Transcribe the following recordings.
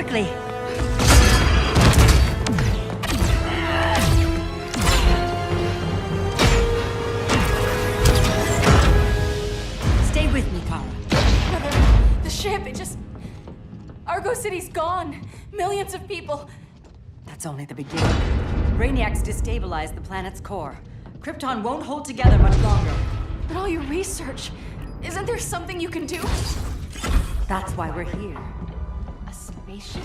quickly. Stay with me, Kara. The ship, it just... Argo City's gone. Millions of people. That's only the beginning. Brainiac's destabilized the planet's core. Krypton won't hold together much longer. But all your research, isn't there something you can do? That's why we're here. A spaceship?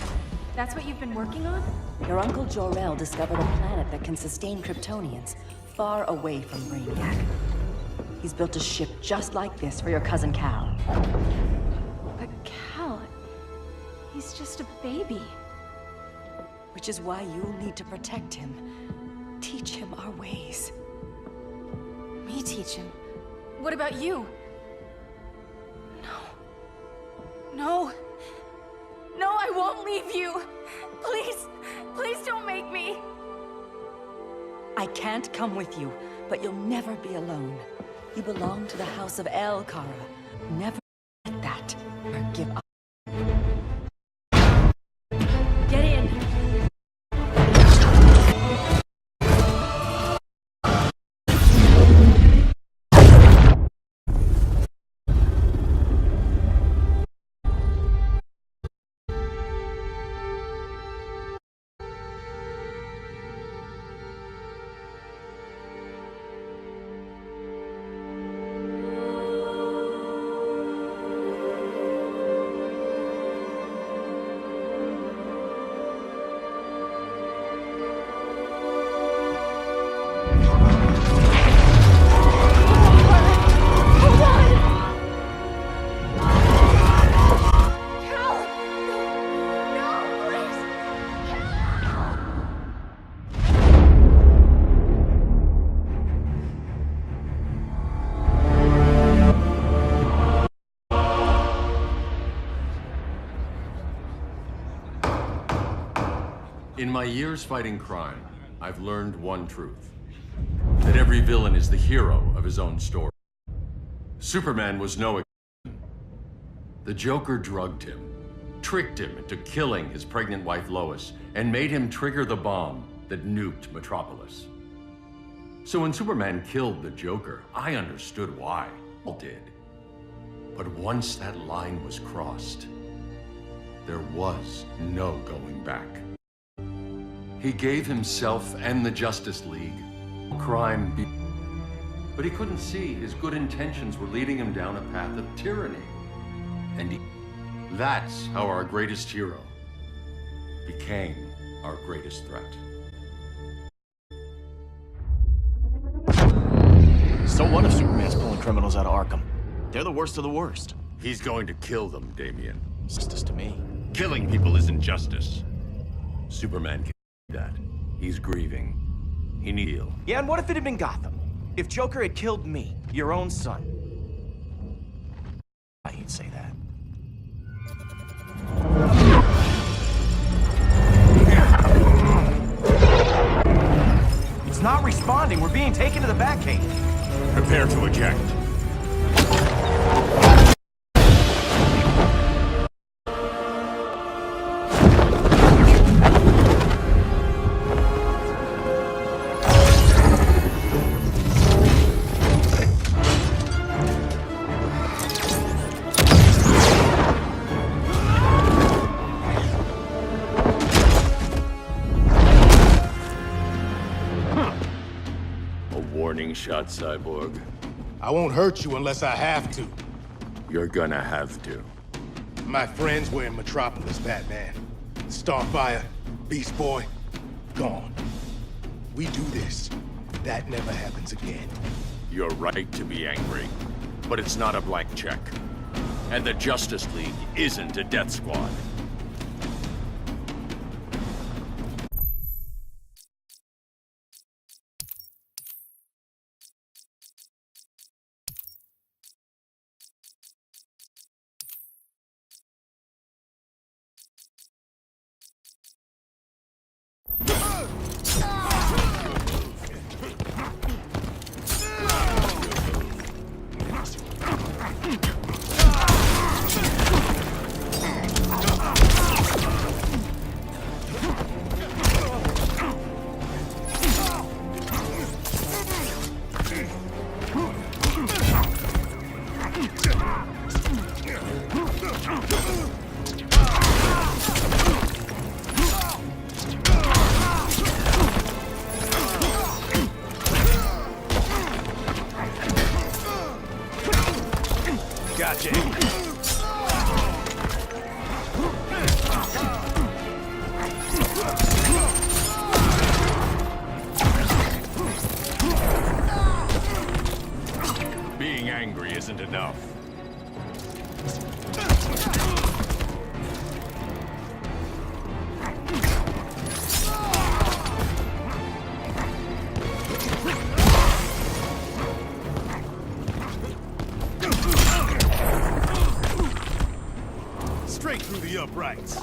That's what you've been working on? Your Uncle Jor-El discovered a planet that can sustain Kryptonians, far away from Brainiac. He's built a ship just like this for your cousin Cal. But Cal... he's just a baby. Which is why you'll need to protect him. Teach him our ways. Me teach him? What about you? No. No, I won't leave you. Please, please don't make me. I can't come with you, but you'll never be alone. You belong to the House of El, Kara. Never forget that or give up. Get in. In my years fighting crime, I've learned one truth. That every villain is the hero of his own story. Superman was no exception. The Joker drugged him, tricked him into killing his pregnant wife Lois, and made him trigger the bomb that nuked Metropolis. So when Superman killed the Joker, I understood why. All did. But once that line was crossed, there was no going back. He gave himself and the Justice League but he couldn't see his good intentions were leading him down a path of tyranny. And that's how our greatest hero became our greatest threat. So what if Superman's pulling criminals out of Arkham? They're the worst of the worst. He's going to kill them, Damian. Justice to me. Killing people isn't justice. Superman can't do that. He's grieving. He needs to heal. Yeah, and what if it had been Gotham? If Joker had killed me, your own son? He'd say that. It's not responding. We're being taken to the Batcave. Prepare to eject. Shot, Cyborg. I won't hurt you unless I have to. You're gonna have to. My friends were in Metropolis, Batman. Starfire, Beast Boy, gone. We do this. That never happens again. You're right to be angry, but it's not a blank check. And the Justice League isn't a death squad. straight through the uprights.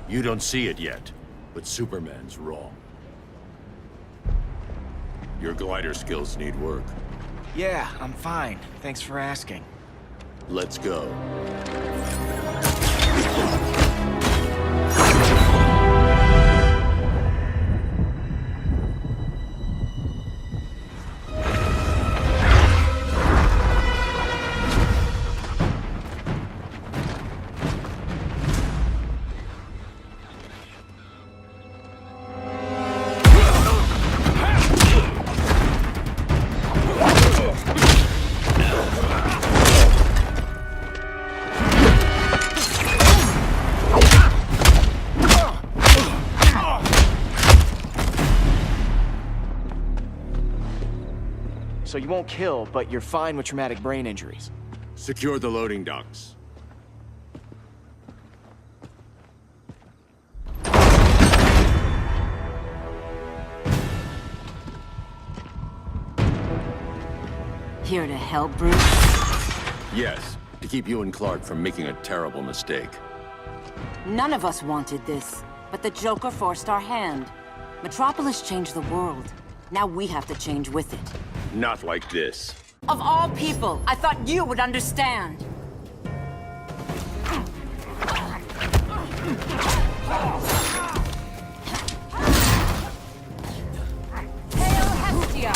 You don't see it yet, but Superman's wrong. Your glider skills need work. Yeah, I'm fine. Thanks for asking. Let's go. So you won't kill, but you're fine with traumatic brain injuries. Secure the loading docks. Here to help, Bruce? Yes, to keep you and Clark from making a terrible mistake. None of us wanted this, but the Joker forced our hand. Metropolis changed the world. Now we have to change with it. Not like this. Of all people, I thought you would understand. Hail Hestia!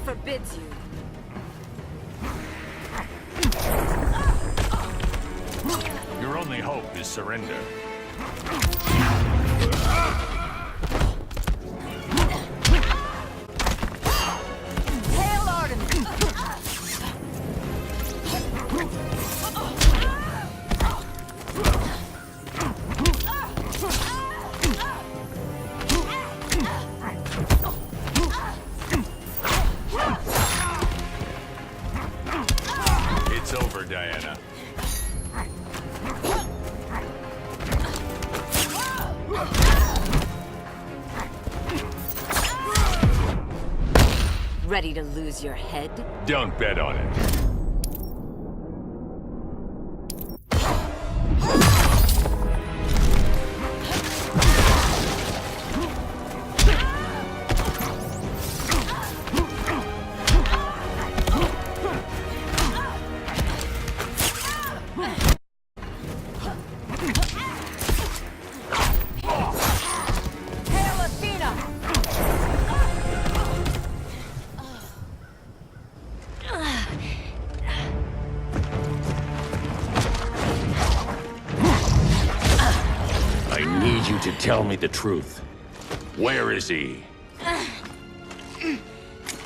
Forbids you. Your only hope is surrender. Hail Artemis! It's over, Diana. Ready to lose your head? Don't bet on it. need you to tell me the truth. Where is he?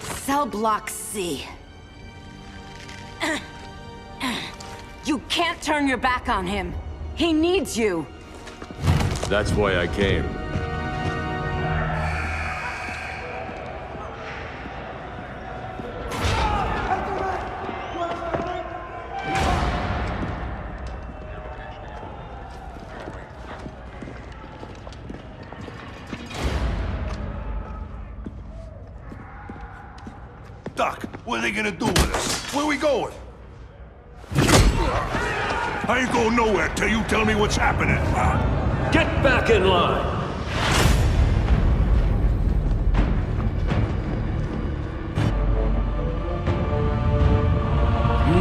Cell block C. You can't turn your back on him. He needs you. That's why I came. Doc, what are they gonna do with us? Where we going? I ain't going nowhere till you tell me what's happening. Get back in line!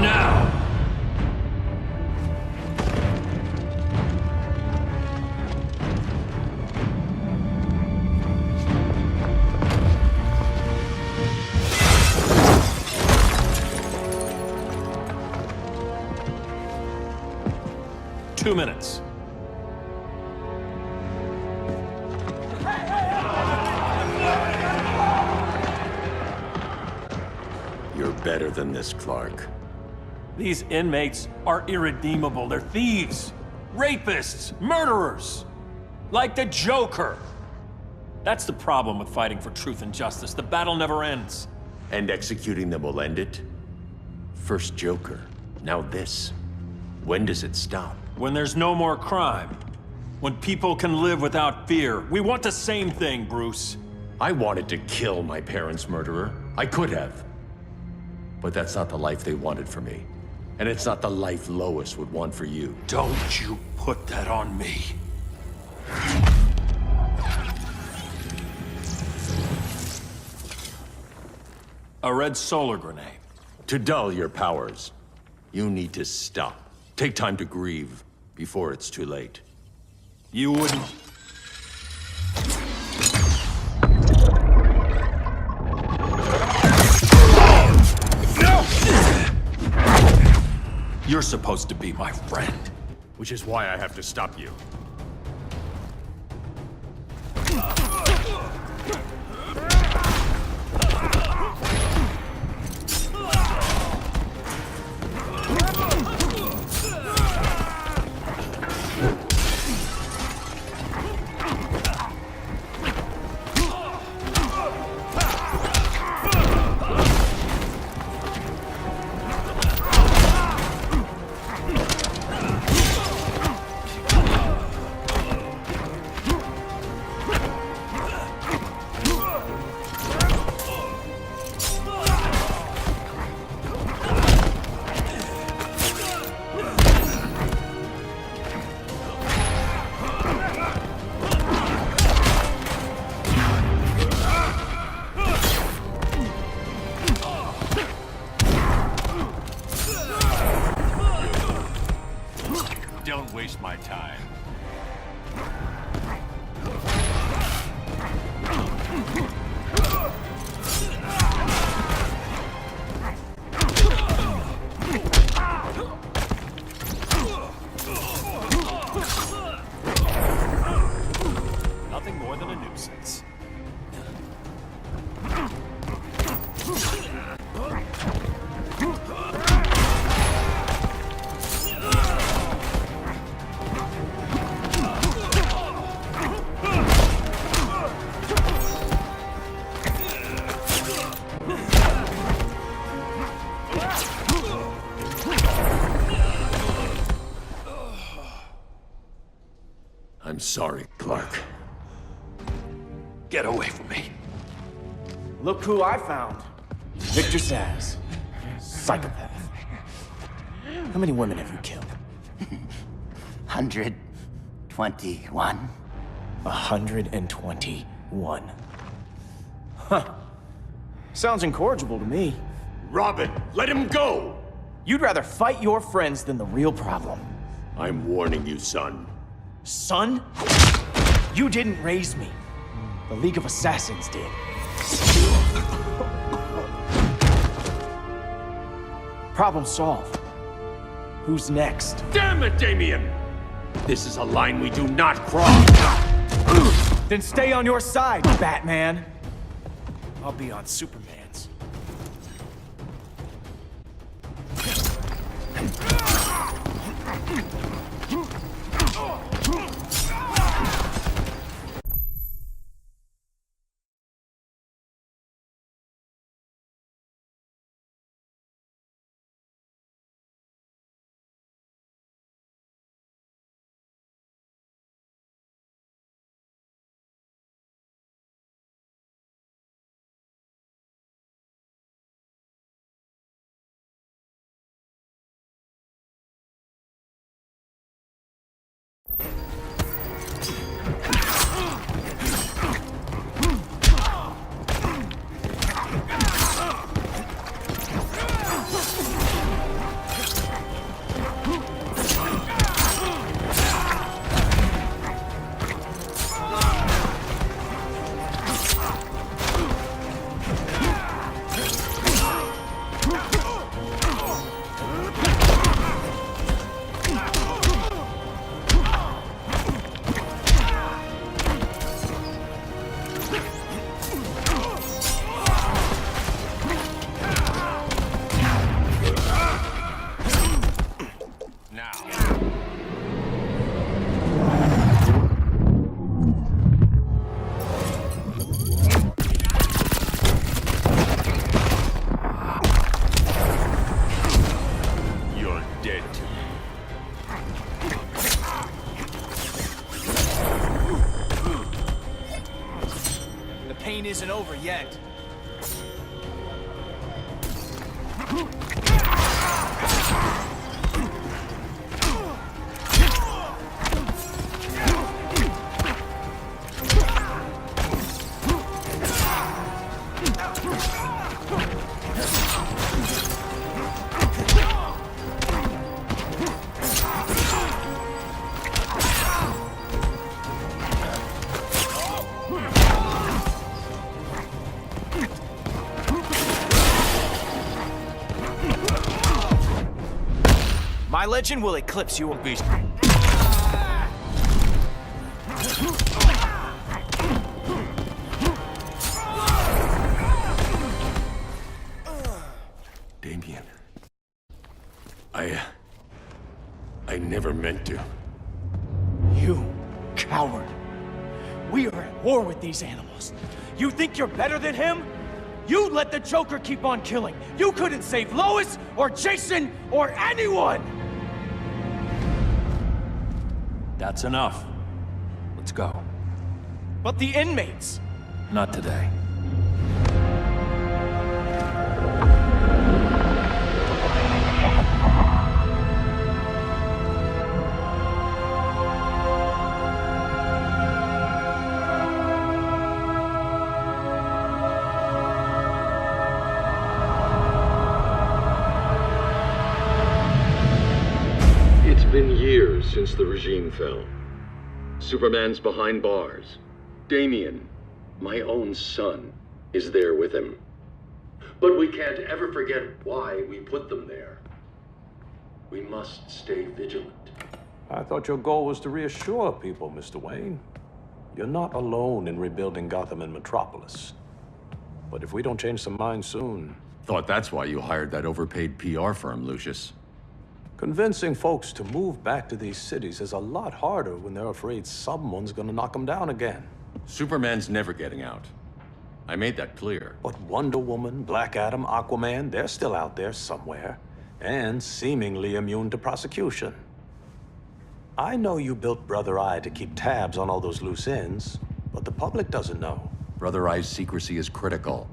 Now! 2 minutes. You're better than this, Clark. These inmates are irredeemable. They're thieves, rapists, murderers. Like the Joker. That's the problem with fighting for truth and justice. The battle never ends. And executing them will end it? First Joker, now this. When does it stop? When there's no more crime. When people can live without fear. We want the same thing, Bruce. I wanted to kill my parents' murderer. I could have. But that's not the life they wanted for me. And it's not the life Lois would want for you. Don't you put that on me. A red solar grenade. To dull your powers, you need to stop. Take time to grieve before it's too late. You wouldn't... You're supposed to be my friend. Which is why I have to stop you. Don't waste my time. Nothing more than a nuisance. I'm sorry, Clark. Get away from me. Look who I found. Victor Zsasz. Psychopath. How many women have you killed? 121. 121. Huh. Sounds incorrigible to me. Robin, let him go! You'd rather fight your friends than the real problem. I'm warning you, son. Son? You didn't raise me. The League of Assassins did. Problem solved. Who's next? Damn it, Damien! This is a line we do not cross! Then stay on your side, Batman. I'll be on Superman's. Isn't over yet. My legend will eclipse you, beast. Damien. I never meant to. You coward. We are at war with these animals. You think you're better than him? You let the Joker keep on killing. You couldn't save Lois, or Jason, or anyone! That's enough. Let's go. But the inmates! Not today. It's been years since the regime fell. Superman's behind bars. Damien, my own son, is there with him. But we can't ever forget why we put them there. We must stay vigilant. I thought your goal was to reassure people, Mr. Wayne. You're not alone in rebuilding Gotham and Metropolis. But if we don't change some minds soon... Thought that's why you hired that overpaid PR firm, Lucius. Convincing folks to move back to these cities is a lot harder when they're afraid someone's gonna knock them down again. Superman's never getting out. I made that clear. But Wonder Woman, Black Adam, Aquaman, they're still out there somewhere. And seemingly immune to prosecution. I know you built Brother Eye to keep tabs on all those loose ends, but the public doesn't know. Brother Eye's secrecy is critical.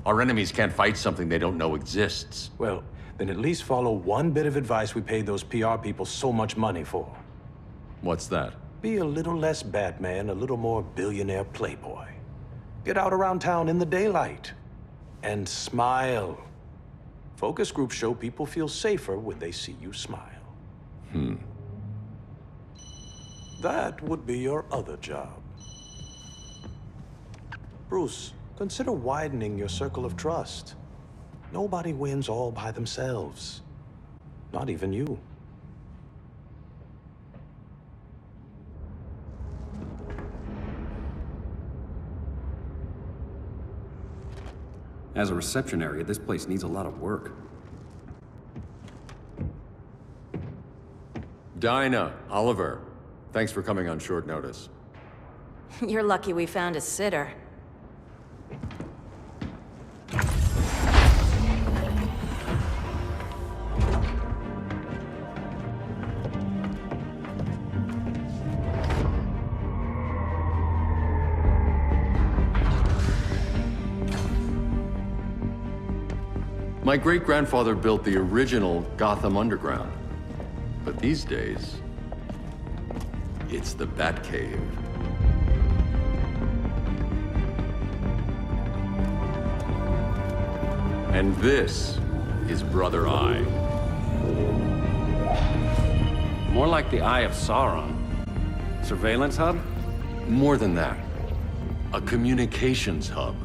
Our enemies can't fight something they don't know exists. Well, then at least follow one bit of advice we paid those PR people so much money for. What's that? Be a little less Batman, a little more billionaire playboy. Get out around town in the daylight. And smile. Focus groups show people feel safer when they see you smile. That would be your other job. Bruce, consider widening your circle of trust. Nobody wins all by themselves. Not even you. As a reception area, this place needs a lot of work. Dinah, Oliver, thanks for coming on short notice. You're lucky we found a sitter. My great-grandfather built the original Gotham Underground. But these days, it's the Batcave. And this is Brother Eye. More like the Eye of Sauron. Surveillance hub? More than that. A communications hub,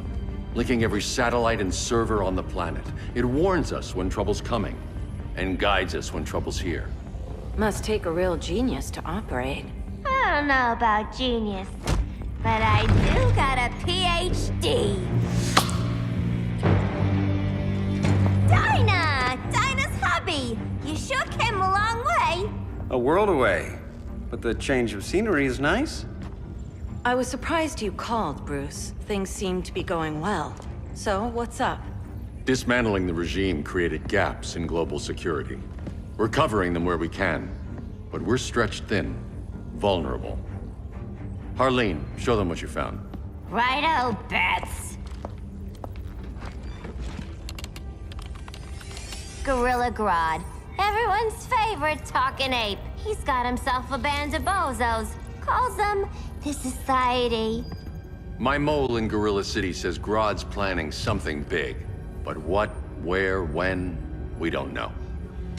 linking every satellite and server on the planet. It warns us when trouble's coming, and guides us when trouble's here. Must take a real genius to operate. I don't know about genius, but I do got a PhD. Dinah's hubby. You sure came a long way. A world away. But the change of scenery is nice. I was surprised you called, Bruce. Things seem to be going well. So, what's up? Dismantling the regime created gaps in global security. We're covering them where we can, but we're stretched thin, vulnerable. Harleen, show them what you found. Righto, Bats. Gorilla Grodd. Everyone's favorite talking ape. He's got himself a band of bozos. Calls them the Society. My mole in Gorilla City says Grodd's planning something big. But what, where, when, we don't know.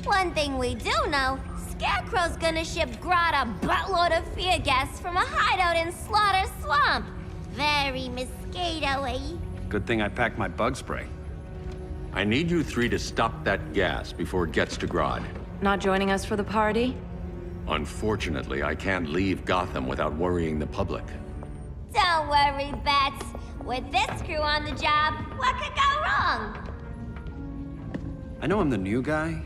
One thing we do know, Scarecrow's gonna ship Grodd a buttload of fear gas from a hideout in Slaughter Swamp. Very mosquito-y. Good thing I packed my bug spray. I need you three to stop that gas before it gets to Grodd. Not joining us for the party? Unfortunately, I can't leave Gotham without worrying the public. Don't worry, Bats. With this crew on the job, what could go wrong? I know I'm the new guy,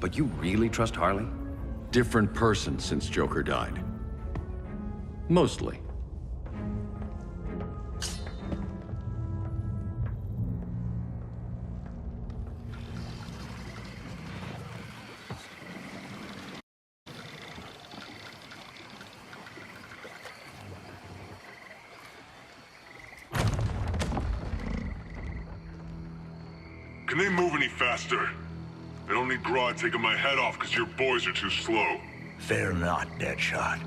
but you really trust Harley? Different person since Joker died. Mostly. Can they move any faster? I don't need Grodd taking my head off because your boys are too slow. Fear not, Deadshot.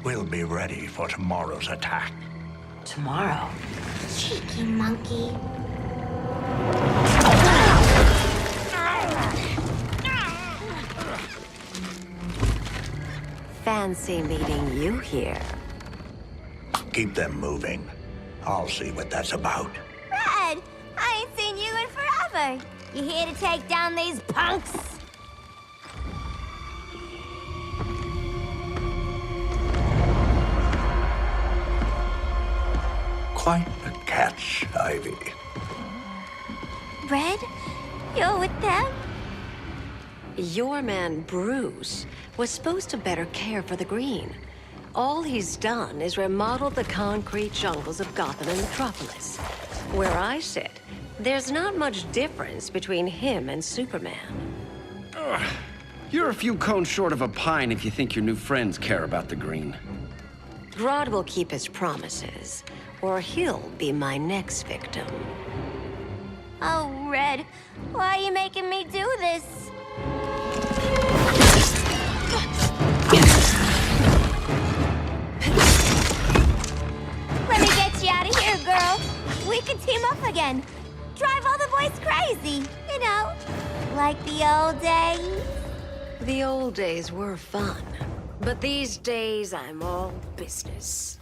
We'll be ready for tomorrow's attack. Tomorrow? Cheeky monkey. Fancy meeting you here. Keep them moving. I'll see what that's about. Red, I ain't seen you in forever. You here to take down these punks? Quite a catch, Ivy. Red, you're with them? Your man, Bruce, was supposed to better care for the green. All he's done is remodel the concrete jungles of Gotham and Metropolis. Where I sit, there's not much difference between him and Superman. You're a few cones short of a pine if you think your new friends care about the green. Grodd will keep his promises, or he'll be my next victim. Oh, Red, why are you making me do this? Let me get you out of here, girl. We can team up again. Drive all the boys crazy, you know, like the old days. The old days were fun, but these days I'm all business.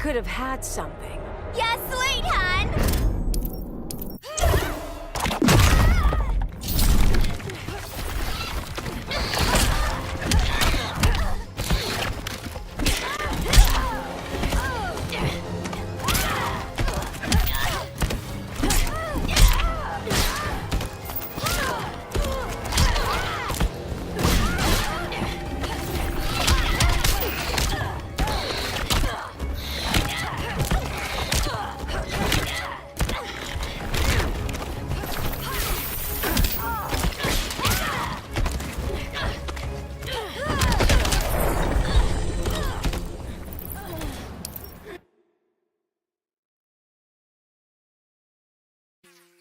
could have had something. You're sweet, hon!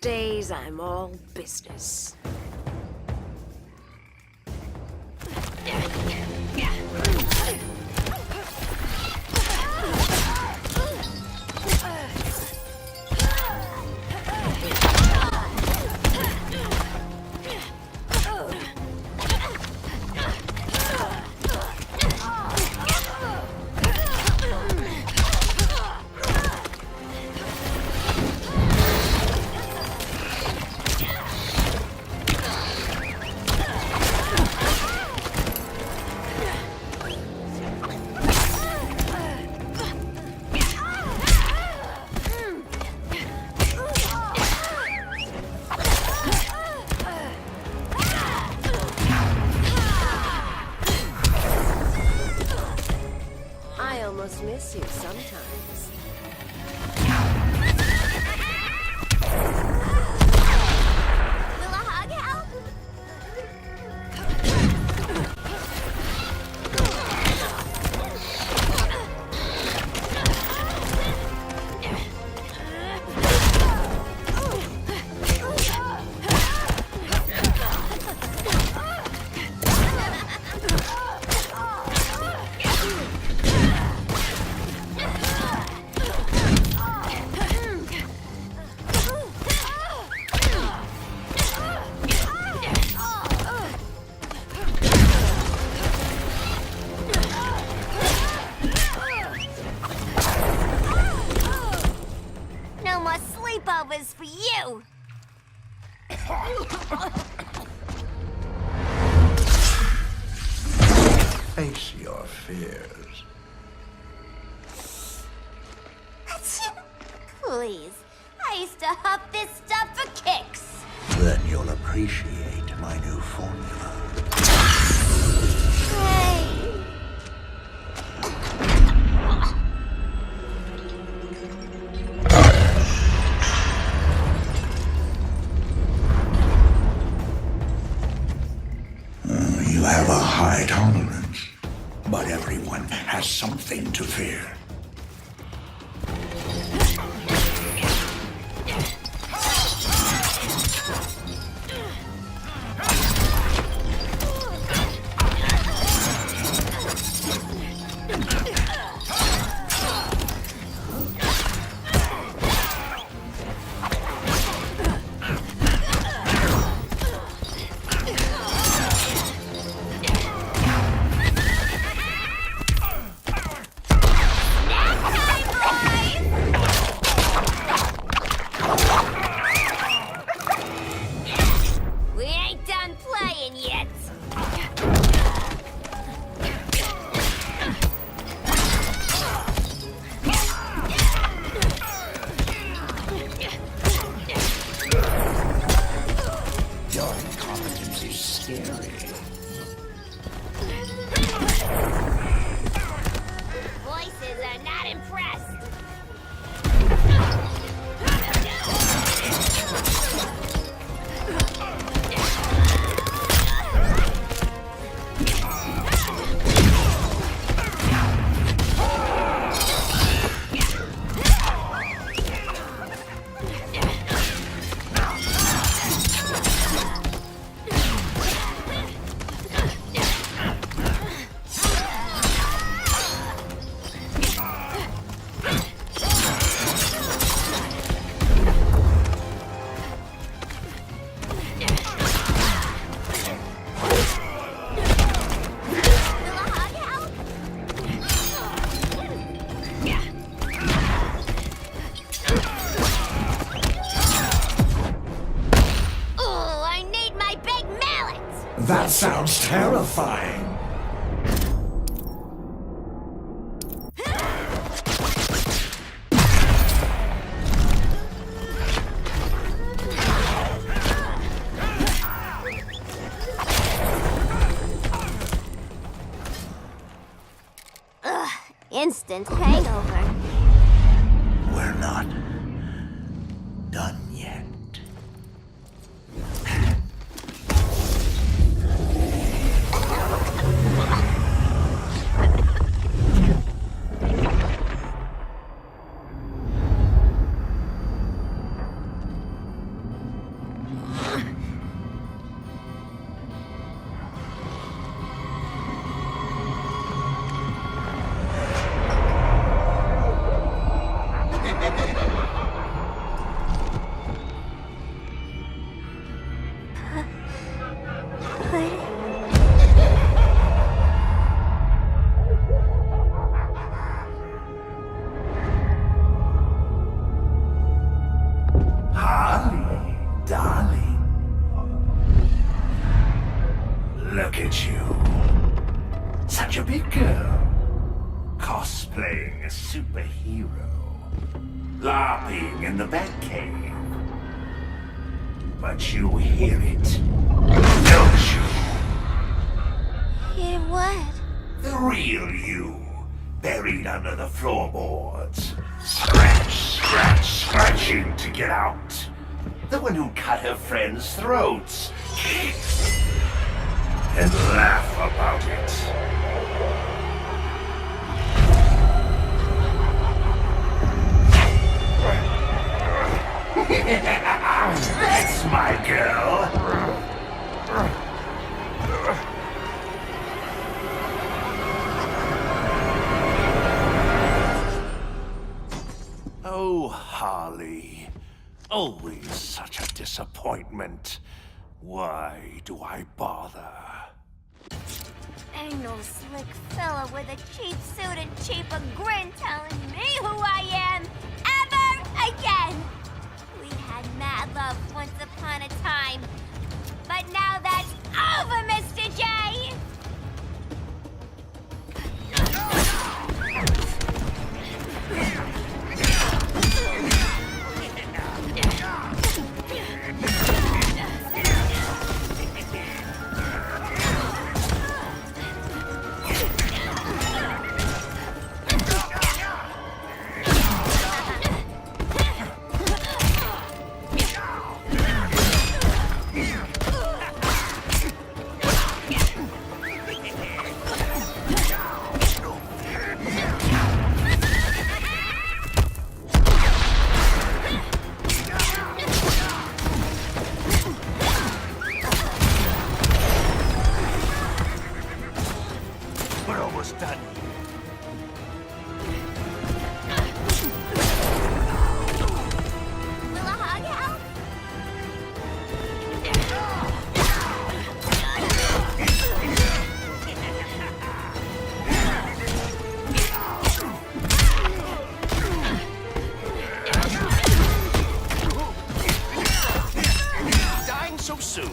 Days I'm all business. Miss you sometimes. Will a hug help? No more sleepovers for you! Face your fears. Please, I used to huff this stuff for kicks. Then you'll appreciate my new formula. Hey. You have a high tolerance, but everyone has something to fear. terrifying. Instant hangover. We're not done yet. Harley, darling. Look at you. Such a big girl. Cosplaying a superhero. LARPing in the Batcave. But you hear it, don't you? Hear what? The real you, buried under the floorboards. Scratching to get out. The one who cut her friends' throats. And laugh about it. That's my girl. Oh, Harley. Always such a disappointment. Why do I bother? Ain't no slick fella with a cheap suit and cheaper grin telling me who I am ever again. We had mad love once upon a time, but now that's over, Mr. J! We're almost done. Will a hug help? Dying so soon.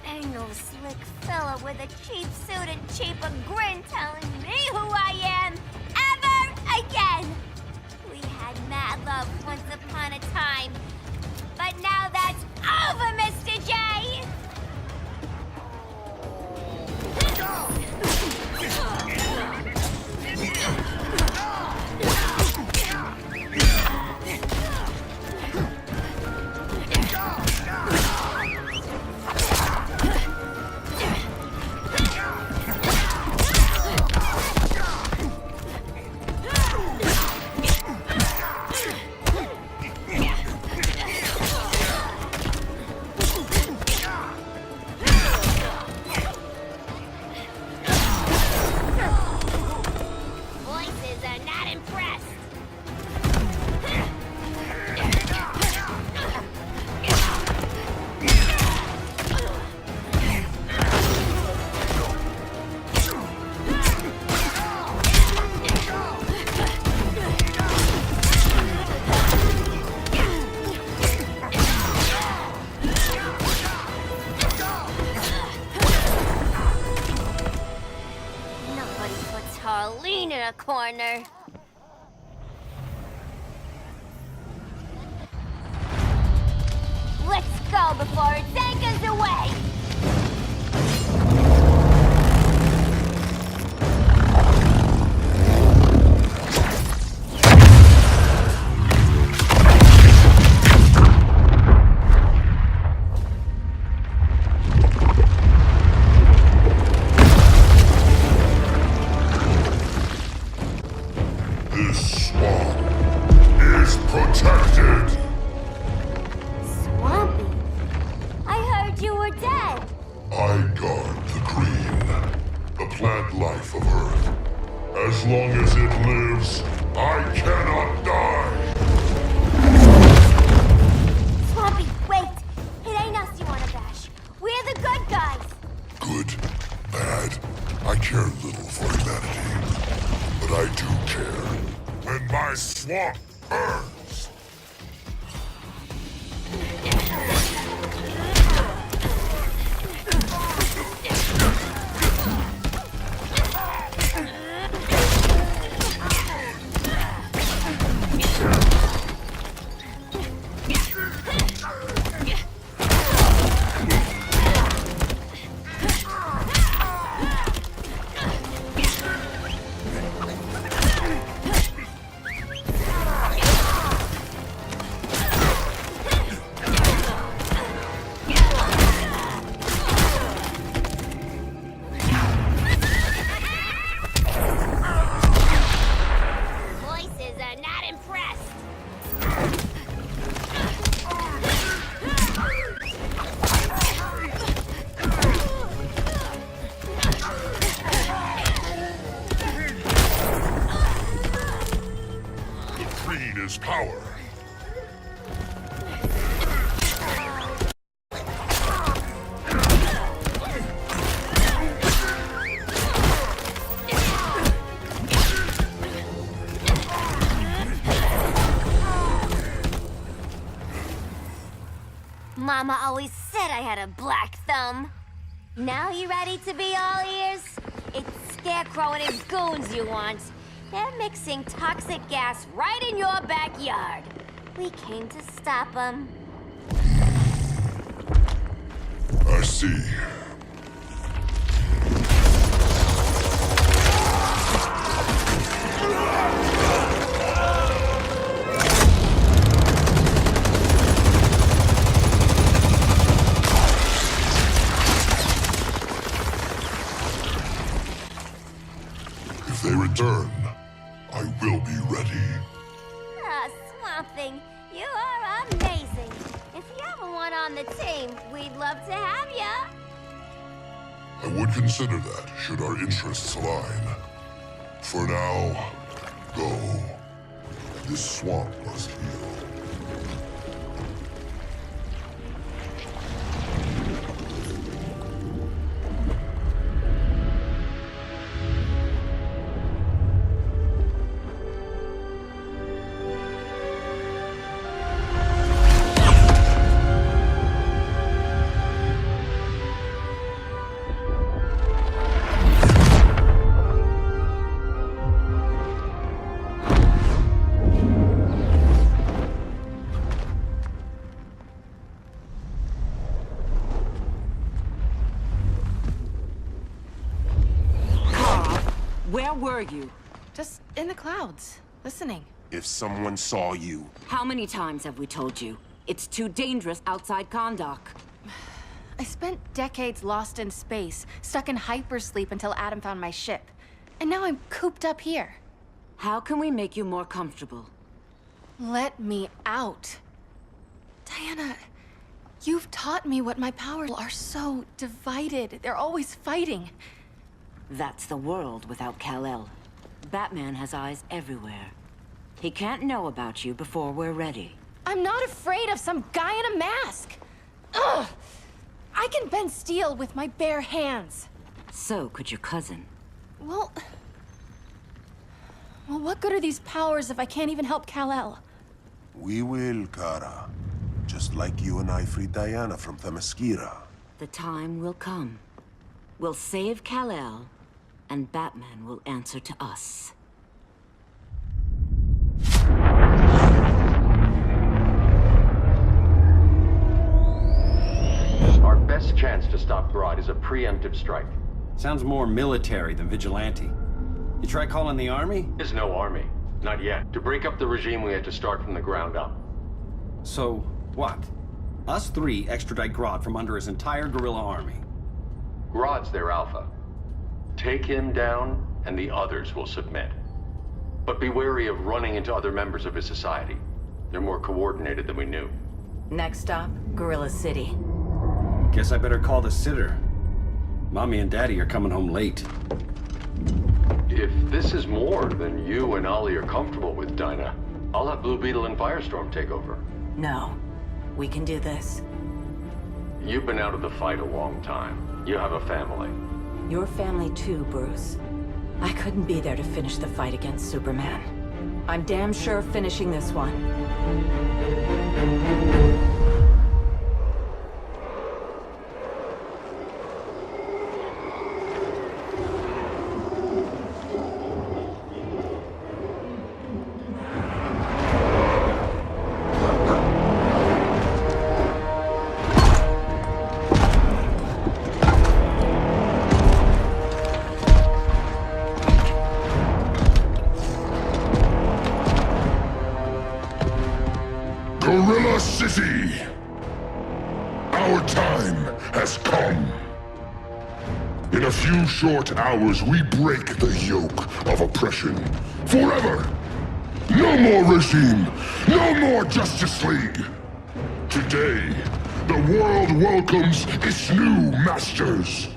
Ain't no slick fella with a cheap suit and cheaper grin telling me who I am ever again. We had mad love once upon a time, but now that's over, Mr. J! corner. Let's go before it takes us away! This swamp is protected! Swampy? I heard you were dead. I guard the green, the plant life of Earth. As long as it lives, I cannot die! Swampy, wait! It ain't us you wanna bash. We're the good guys! Good, bad, I care little for humanity. But I do care when my swamp burns! Voices are not impressed. The green is power. Mama always said I had a black thumb. Now you ready to be all ears? It's Scarecrow and his goons you want. They're mixing toxic gas right in your backyard. We came to stop them. I see. If they return, I will be ready. Ah, Swamp Thing, you are amazing. If you ever want on the team, we'd love to have ya. I would consider that, should our interests align. For now, go. This swamp must heal. Where were you? Just in the clouds, listening. If someone saw you... How many times have we told you? It's too dangerous outside Kondoc. I spent decades lost in space, stuck in hypersleep until Adam found my ship. And now I'm cooped up here. How can we make you more comfortable? Let me out. Diana, you've taught me what my powers are so divided. They're always fighting. That's the world without Kal-El. Batman has eyes everywhere. He can't know about you before we're ready. I'm not afraid of some guy in a mask. Ugh! I can bend steel with my bare hands. So could your cousin. Well, what good are these powers if I can't even help Kal-El? We will, Kara. Just like you and I freed Diana from Themyscira. The time will come. We'll save Kal-El, and Batman will answer to us. stop Grodd is a preemptive strike. Sounds more military than vigilante. You try calling the army? There's no army. Not yet. To break up the regime, we had to start from the ground up. So, what? Us three extradite Grodd from under his entire guerrilla army. Grodd's their alpha. Take him down, and the others will submit. But be wary of running into other members of his society. They're more coordinated than we knew. Next stop, Gorilla City. Guess I better call the sitter. Mommy and Daddy are coming home late. If this is more than you and Ollie are comfortable with, Dinah, I'll have Blue Beetle and Firestorm take over. No. We can do this. You've been out of the fight a long time. You have a family. Your family too, Bruce. I couldn't be there to finish the fight against Superman. I'm damn sure finishing this one. Gorilla City! Our time has come. In a few short hours, we break the yoke of oppression. Forever! No more regime! No more Justice League! Today, the world welcomes its new masters.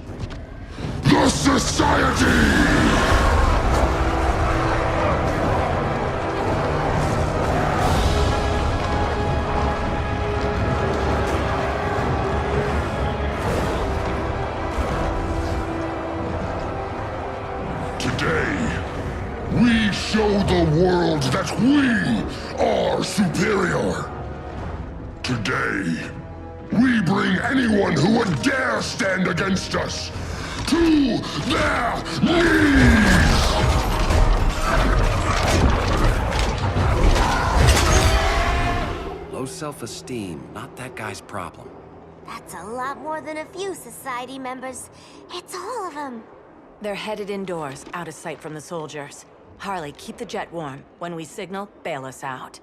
The Society! We show the world that we are superior. Today, we bring anyone who would dare stand against us to their knees! Low self-esteem, not that guy's problem. That's a lot more than a few society members. It's all of them. They're headed indoors, out of sight from the soldiers. Harley, keep the jet warm. When we signal, bail us out.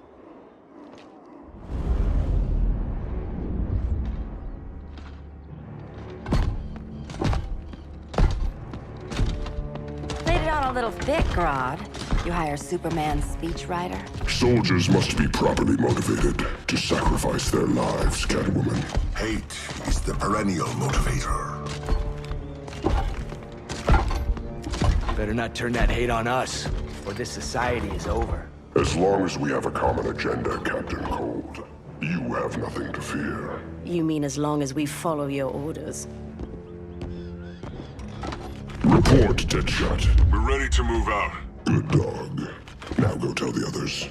Played it on a little thick, Grodd. You hire Superman's speechwriter? Soldiers must be properly motivated to sacrifice their lives, Catwoman. Hate is the perennial motivator. Better not turn that hate on us, or this society is over. As long as we have a common agenda, Captain Cold, you have nothing to fear. You mean as long as we follow your orders? Report, Deadshot. We're ready to move out. Good dog. Now go tell the others.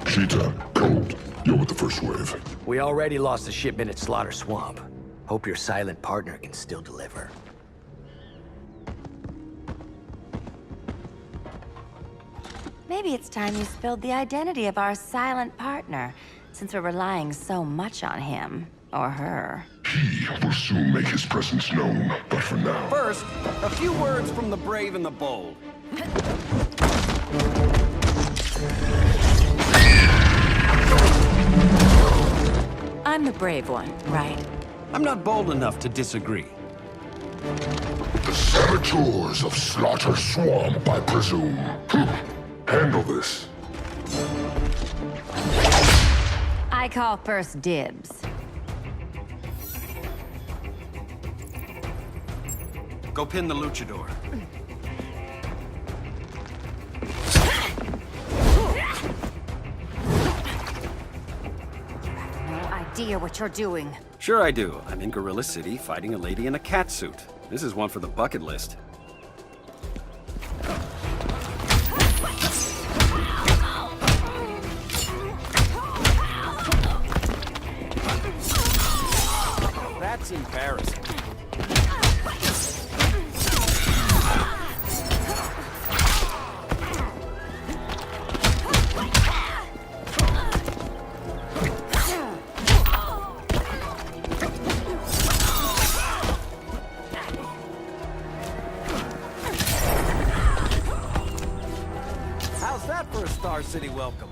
Cheetah, Cold, you're with the first wave. We already lost a shipment at Slaughter Swamp. Hope your silent partner can still deliver. Maybe it's time you spilled the identity of our silent partner, since we're relying so much on him. Or her. He will soon make his presence known, but for now... First, a few words from the brave and the bold. I'm the brave one, right? I'm not bold enough to disagree. The saboteurs of Slaughter Swamp, I presume. Handle this. I call first dibs. Go pin the luchador. No idea what you're doing. Sure I do. I'm in Gorilla City fighting a lady in a cat suit. This is one for the bucket list. That's embarrassing. city welcome.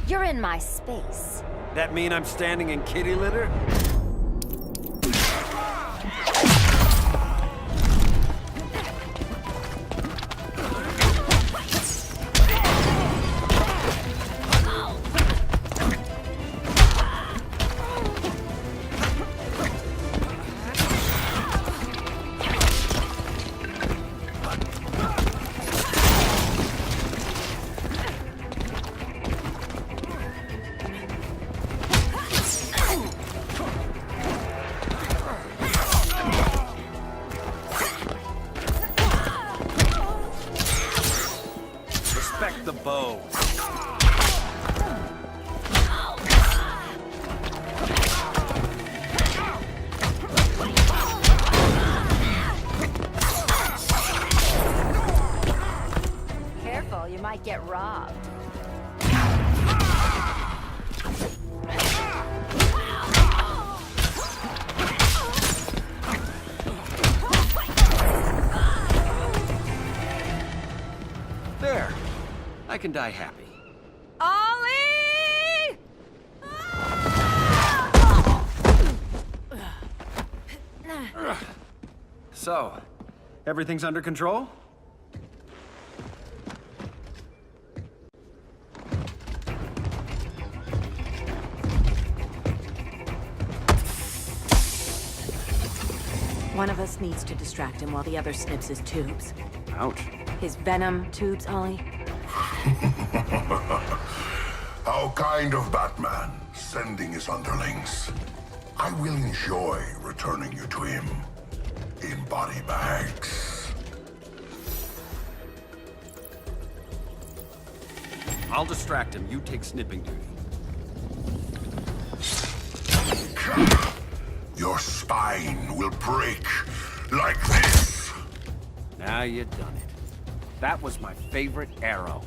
You're in my space. That mean I'm standing in kitty litter? Respect the bow. Careful, you might get robbed. There. I can die happy. Ollie! So, everything's under control? One of us needs to distract him while the other snips his tubes. Ouch. His venom tubes, Ollie. How kind of Batman, sending his underlings. I will enjoy returning you to him in body bags. I'll distract him. You take snipping duty. Your spine will break like this. Now you done it. That was my favorite arrow.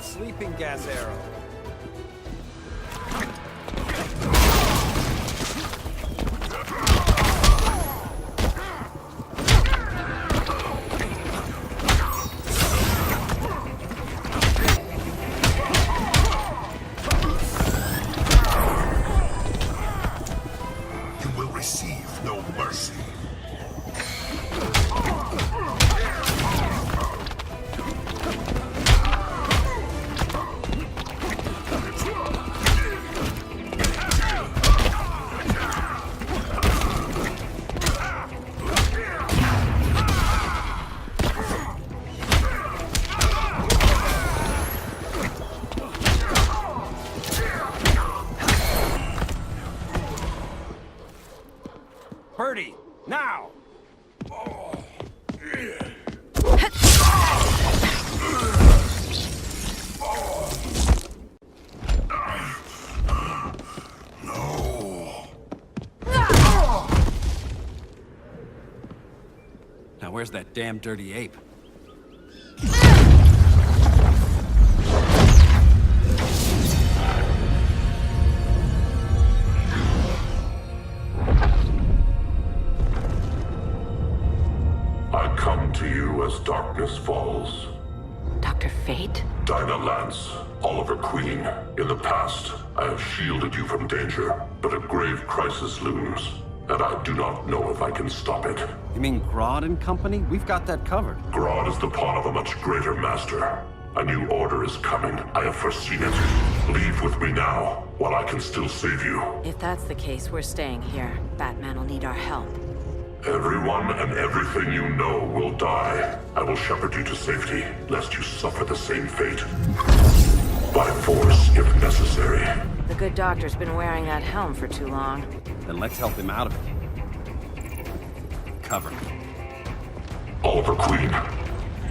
Sleeping gas arrow. You will receive no mercy. Birdie, now! Now where's that damn dirty ape? I come to you as darkness falls. Dr. Fate? Dinah Lance, Oliver Queen. In the past, I have shielded you from danger, but a grave crisis looms, and I do not know if I can stop it. You mean Grodd and company? We've got that covered. Grodd is the pawn of a much greater master. A new order is coming. I have foreseen it. Leave with me now, while I can still save you. If that's the case, we're staying here. Batman will need our help. Everyone and everything you know will die. I will shepherd you to safety, lest you suffer the same fate. By force, if necessary. The good doctor's been wearing that helm for too long. Then let's help him out of it. Cover me. Oliver Queen,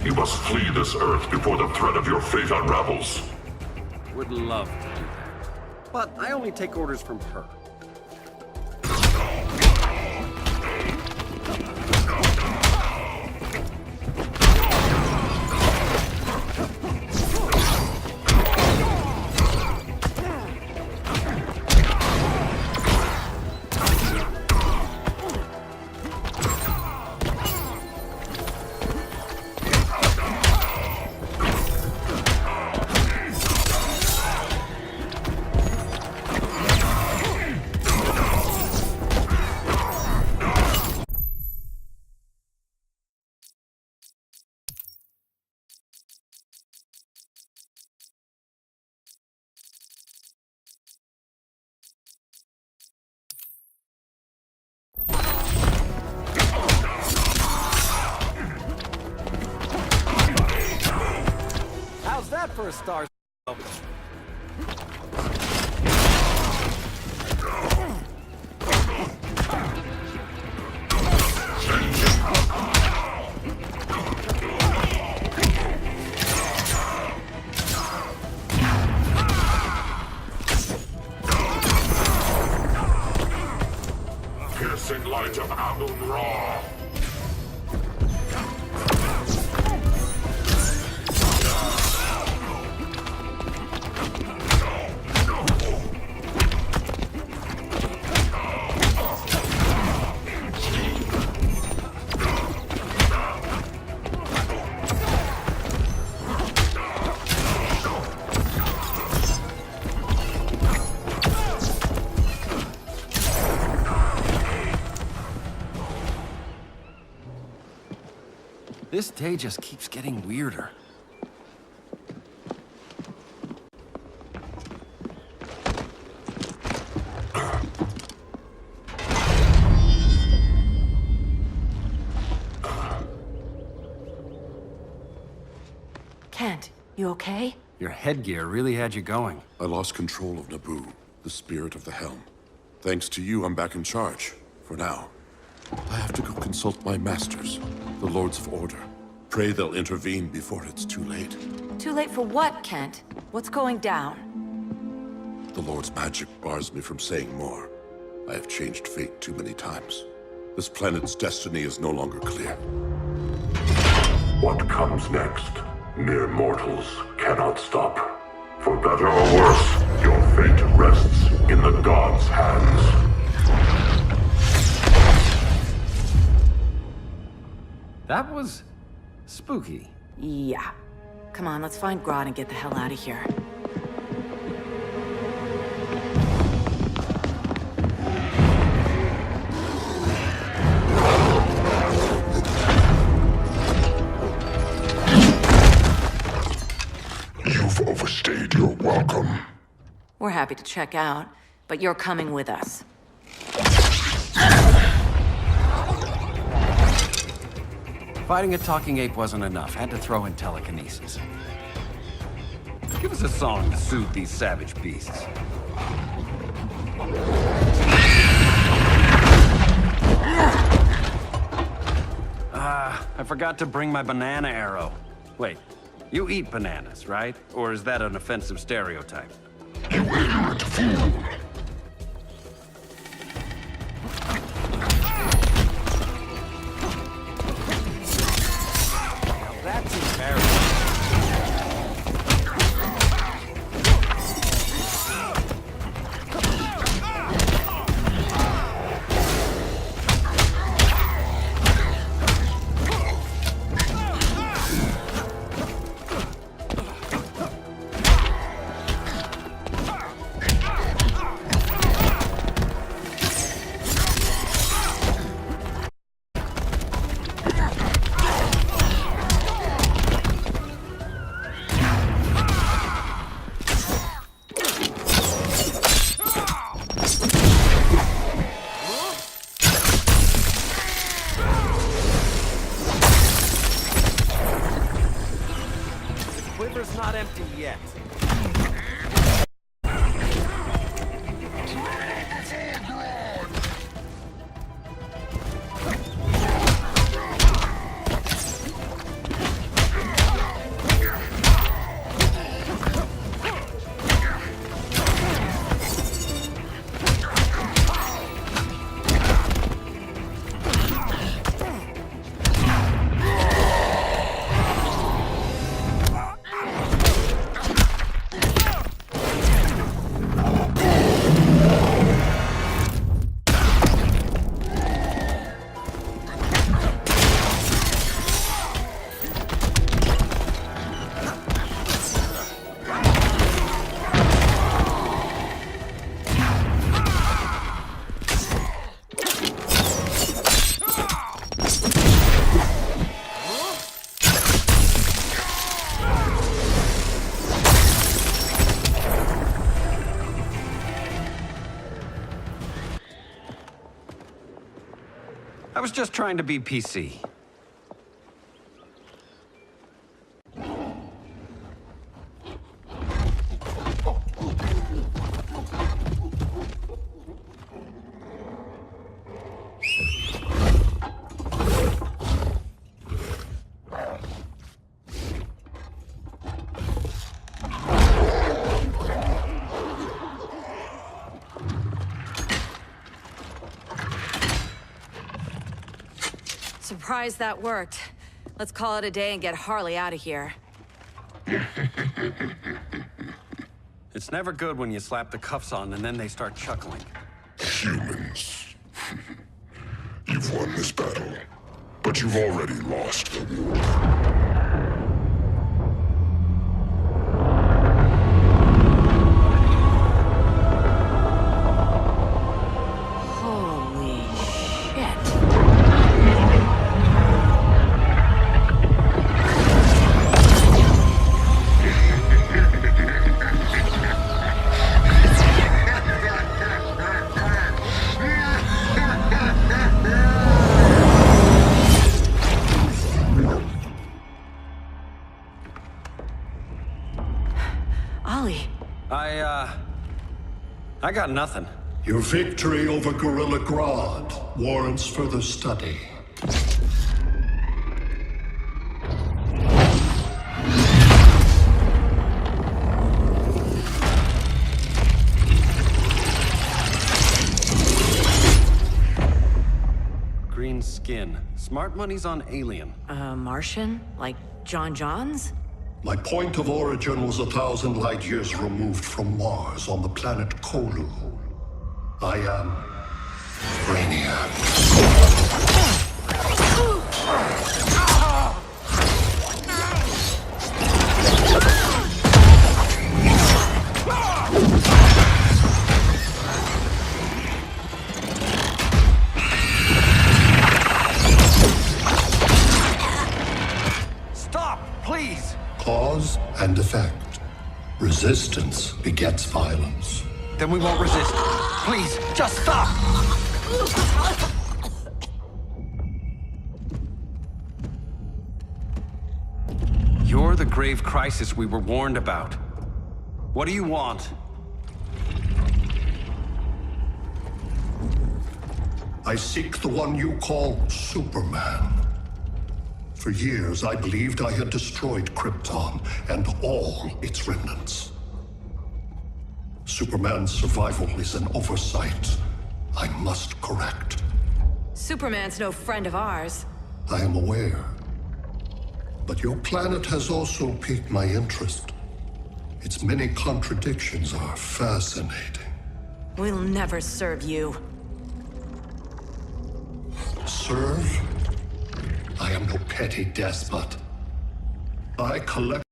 you must flee this Earth before the threat of your fate unravels. Would love to do that. But I only take orders from her. How's that for a star? Piercing light of Amun-Ra. This day just keeps getting weirder. Kent, you okay? Your headgear really had you going. I lost control of Naboo, the spirit of the helm. Thanks to you, I'm back in charge. For now. I have to go consult my masters, the Lords of Order. Pray they'll intervene before it's too late. Too late for what, Kent? What's going down? The Lord's magic bars me from saying more. I have changed fate too many times. This planet's destiny is no longer clear. What comes next, mere mortals cannot stop. For better or worse, your fate rests in the gods' hands. That was spooky. Yeah. Come on, let's find Grodd and get the hell out of here. You've overstayed your welcome. We're happy to check out, but you're coming with us. Fighting a talking ape wasn't enough. Had to throw in telekinesis. Give us a song to soothe these savage beasts. I forgot to bring my banana arrow. Wait, you eat bananas, right? Or is that an offensive stereotype? You ignorant fool! That's embarrassing. was just trying to be PC. Surprised that worked. Let's call it a day and get Harley out of here. It's never good when you slap the cuffs on and then they start chuckling. Humans. You've won this battle, but you've already lost the war. I got nothing. Your victory over Gorilla Grodd warrants further study. Green skin. Smart money's on alien. Martian? Like John Johns? My point of origin was 1,000 light years removed from Mars on the planet Kolu. I am Brainiac. Stop, please! Cause and effect. Resistance begets violence. Then we won't resist. Please, just stop! You're the grave crisis we were warned about. What do you want? I seek the one you call Superman. For years, I believed I had destroyed Krypton and all its remnants. Superman's survival is an oversight I must correct. Superman's no friend of ours. I am aware. But your planet has also piqued my interest. Its many contradictions are fascinating. We'll never serve you. Serve? I am no petty despot. I collect...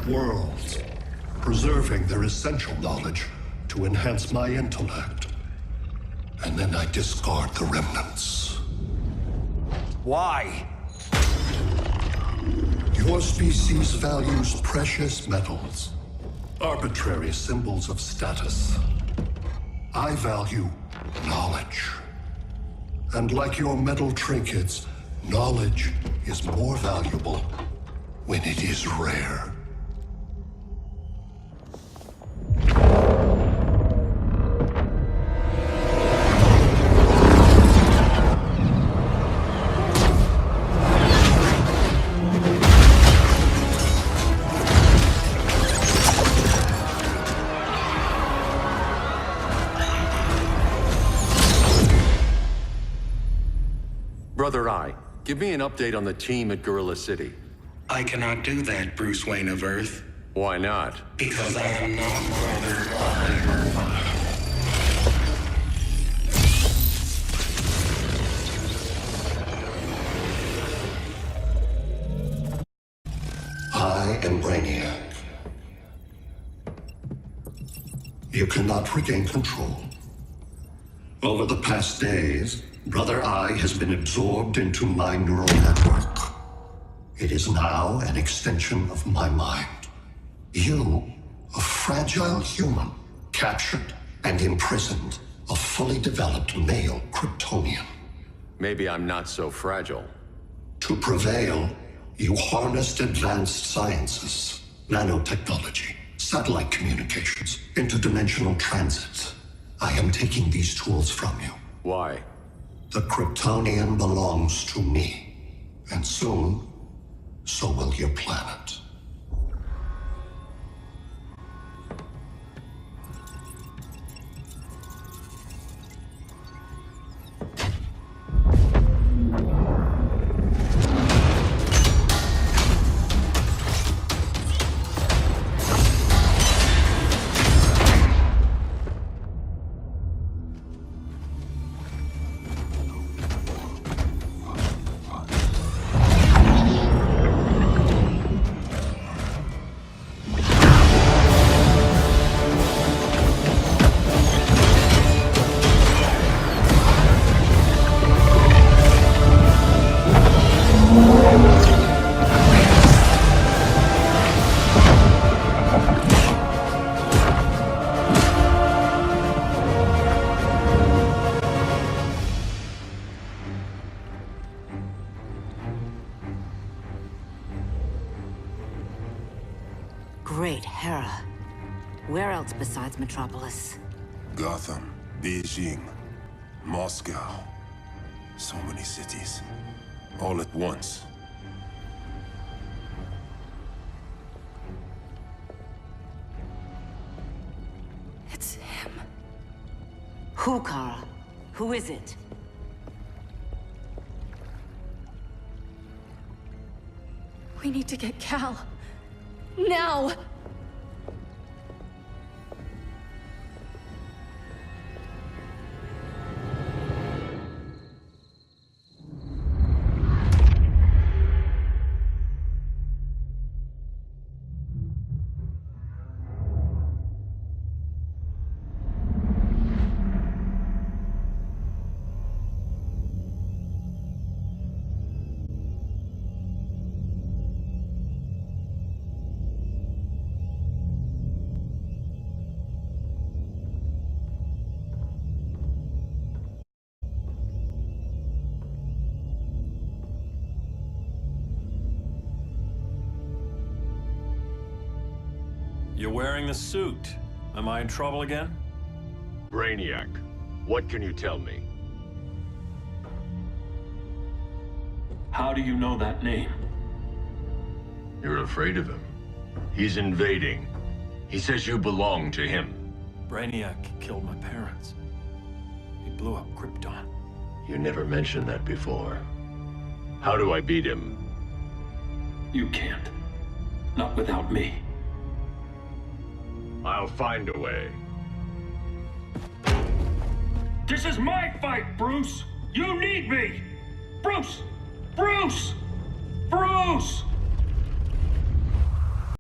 Worlds, preserving their essential knowledge, to enhance my intellect. And then I discard the remnants. Why? Your species values precious metals, arbitrary symbols of status. I value knowledge. And like your metal trinkets, knowledge is more valuable when it is rare. Brother Eye, give me an update on the team at Gorilla City. I cannot do that, Bruce Wayne of Earth. Why not? Because I am not Brother Eye. I am Brainiac. You cannot regain control. Over the past days, Brother Eye has been absorbed into my neural network. It is now an extension of my mind. You, a fragile human, captured and imprisoned a fully developed male Kryptonian. Maybe I'm not so fragile. To prevail, you harnessed advanced sciences, nanotechnology, satellite communications, interdimensional transit. I am taking these tools from you. Why? The Kryptonian belongs to me. And soon, so will your planet. Great Hera. Where else besides Metropolis? Gotham, Beijing, Moscow. So many cities. All at once. It's him. Who, Kara? Who is it? We need to get Cal. Now! You're wearing the suit. Am I in trouble again? Brainiac, what can you tell me? How do you know that name? You're afraid of him. He's invading. He says you belong to him. Brainiac killed my parents. He blew up Krypton. You never mentioned that before. How do I beat him? You can't. Not without me. I'll find a way. This is my fight, Bruce! You need me! Bruce! Bruce! Bruce!